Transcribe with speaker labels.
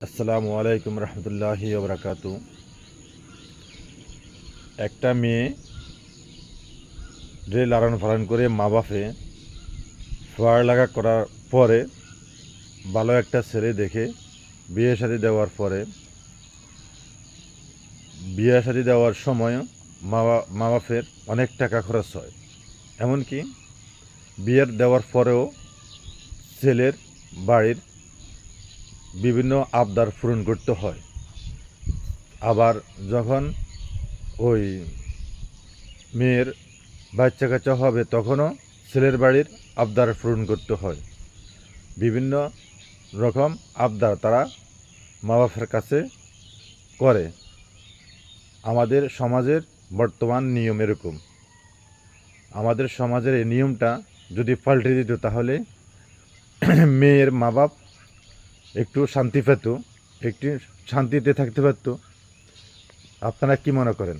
Speaker 1: আসসালামু আলাইকুম রহমতুল্লাহি ওবরাকাতু। একটা মেয়ে যে লালন পালন করে মা বাপে পড়ালেখা করার পরে ভালো একটা ছেলে দেখে বিয়ে শাদী দেওয়ার সময় মা বাপের অনেক টাকা খরচ হয়। এমনকি বিয়ের দেওয়ার পরেও ছেলের বাড়ির বিভিন্ন আবদার পূরণ করতে হয়। আবার যখন ওই মেয়ের বাচ্চা কাচ্চা হবে তখনও ছেলের বাড়ির আবদার পূরণ করতে হয়। বিভিন্ন রকম আবদার তারা মা বাপের কাছে করে। আমাদের সমাজের বর্তমান নিয়ম এরকম। আমাদের সমাজের এই নিয়মটা যদি পাল্টে দিত তাহলে মেয়ের মা বাপ একটু শান্তি পেত, একটু শান্তিতে থাকতে পারত। আপনারা কি মনে করেন?